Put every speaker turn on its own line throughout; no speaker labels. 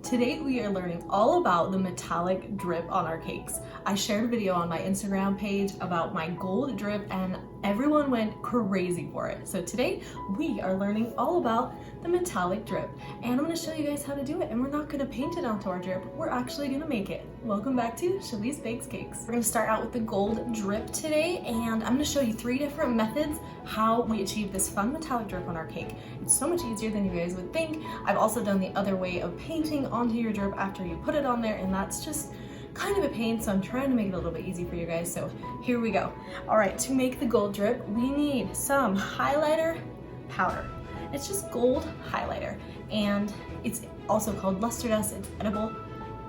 Today we are learning all about the metallic drip on our cakes. I shared a video on my Instagram page about my gold drip and everyone went crazy for it. So today we are learning all about the metallic drip and I'm going to show you guys how to do it, and we're not going to paint it onto our drip, we're actually going to make it. Welcome back to Shalee's Bakes Cakes. We're going to start out with the gold drip today, and I'm going to show you 3 different methods how we achieve this fun metallic drip on our cake. It's so much easier than you guys would think. I've also done the other way of painting onto your drip after you put it on there, and that's just kind of a pain, so I'm trying to make it a little bit easy for you guys. So here we go. All right, to make the gold drip, we need some highlighter powder. It's just gold highlighter, and it's also called luster dust. It's edible,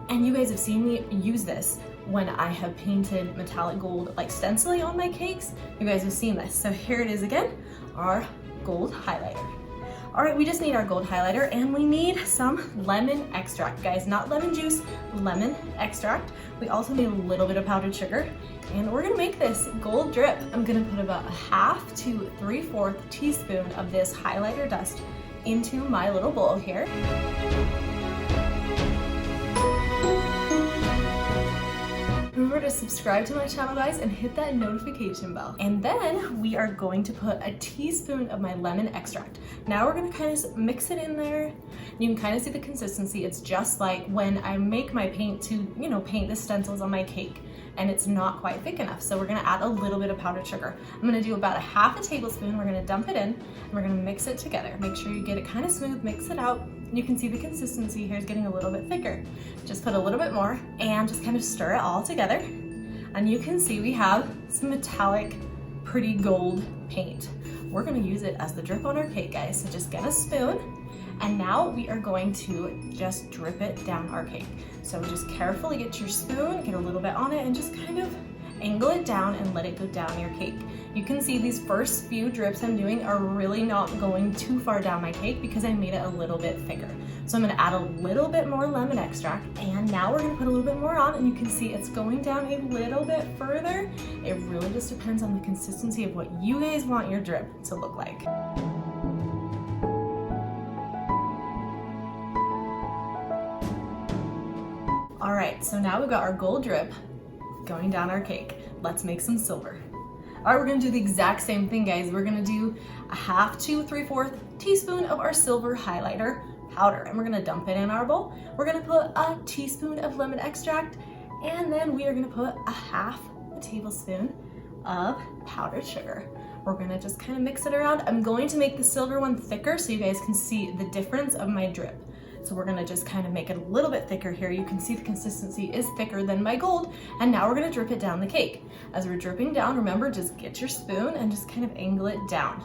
and you guys have seen me use this when I have painted metallic gold like stenciling on my cakes. You guys have seen this. So here it is again, our gold highlighter. All right, we just need our gold highlighter, and we need some lemon extract, guys, not lemon juice, lemon extract. We also need a little bit of powdered sugar, and we're gonna make this gold drip. I'm gonna put about a 1/2 to 3/4 teaspoon of this highlighter dust into my little bowl here. Remember to subscribe to my channel, guys, and hit that notification bell. And then we are going to put a teaspoon of my lemon extract. Now we're gonna kind of mix it in there. You can kind of see the consistency. It's just like when I make my paint to, paint the stencils on my cake, and it's not quite thick enough. So we're gonna add a little bit of powdered sugar. I'm gonna do about a 1/2 tablespoon. We're gonna dump it in, and we're gonna mix it together. Make sure you get it kind of smooth, mix it out. You can see the consistency here is getting a little bit thicker. Just put a little bit more and just kind of stir it all together. And you can see we have some metallic, pretty gold paint. We're gonna use it as the drip on our cake, guys. So just get a spoon, and now we are going to just drip it down our cake. So just carefully get your spoon, get a little bit on it, and just kind of angle it down and let it go down your cake. You can see these first few drips I'm doing are really not going too far down my cake because I made it a little bit thicker. So I'm gonna add a little bit more lemon extract, and now we're gonna put a little bit more on, and you can see it's going down a little bit further. It really just depends on the consistency of what you guys want your drip to look like. All right, so now we've got our gold drip going down our cake. Let's make some silver. All right, we're gonna do the exact same thing, guys. We're gonna do a 1/2 to 3/4 teaspoon of our silver highlighter powder, and we're gonna dump it in our bowl. We're gonna put a teaspoon of lemon extract, and then we are gonna put a 1/2 tablespoon of powdered sugar. We're gonna just kind of mix it around. I'm going to make the silver one thicker so you guys can see the difference of my drip. So we're gonna just kind of make it a little bit thicker here. You can see the consistency is thicker than my gold, and now we're gonna drip it down the cake. As we're dripping down, remember, just get your spoon and just kind of angle it down.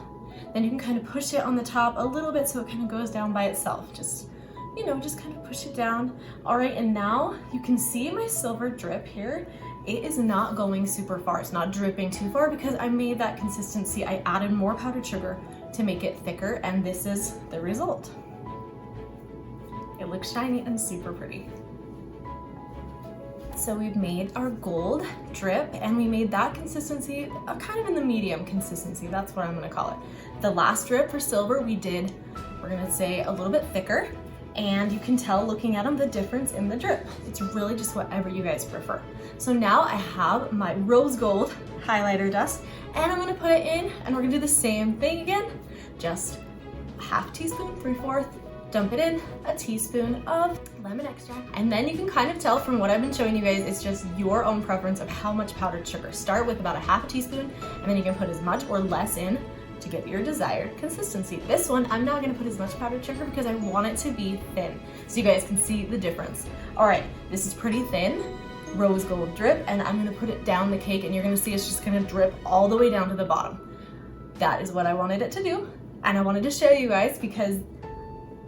Then you can kind of push it on the top a little bit so it kind of goes down by itself. Just kind of push it down. All right, and now you can see my silver drip here. It is not going super far. It's not dripping too far because I made that consistency. I added more powdered sugar to make it thicker, and this is the result. It looks shiny and super pretty. So we've made our gold drip, and we made that consistency kind of in the medium consistency. That's what I'm gonna call it. The last drip for silver we're gonna say a little bit thicker, and you can tell looking at them the difference in the drip. It's really just whatever you guys prefer. So now I have my rose gold highlighter dust, and I'm gonna put it in, and we're gonna do the same thing again. Just a 1/2 teaspoon, 3/4, dump it in, a teaspoon of lemon extract. And then you can kind of tell from what I've been showing you guys, it's just your own preference of how much powdered sugar. Start with about a 1/2 teaspoon, and then you can put as much or less in to get your desired consistency. This one, I'm not gonna put as much powdered sugar because I want it to be thin, so you guys can see the difference. All right, this is pretty thin, rose gold drip, and I'm gonna put it down the cake, and you're gonna see it's just gonna drip all the way down to the bottom. That is what I wanted it to do, and I wanted to show you guys because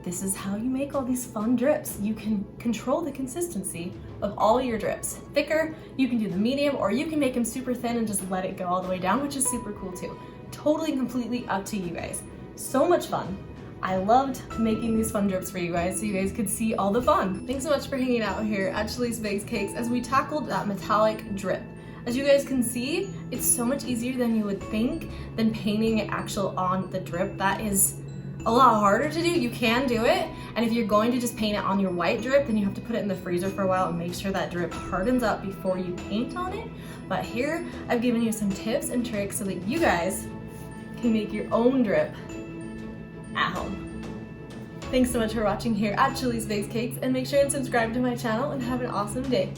this is how you make all these fun drips. You can control the consistency of all your drips. Thicker, you can do the medium, or you can make them super thin and just let it go all the way down, which is super cool too. Totally, completely up to you guys. So much fun. I loved making these fun drips for you guys so you guys could see all the fun. Thanks so much for hanging out here at Shalee's Bakes Cakes as we tackled that metallic drip. As you guys can see, it's so much easier than you would think than painting it actual on the drip. That is a lot harder to do. You can do it, and if you're going to just paint it on your white drip, then you have to put it in the freezer for a while and make sure that drip hardens up before you paint on it. But here, I've given you some tips and tricks so that you guys can make your own drip at home. Thanks so much for watching here at Chili's Baked Cakes, and make sure and subscribe to my channel and have an awesome day.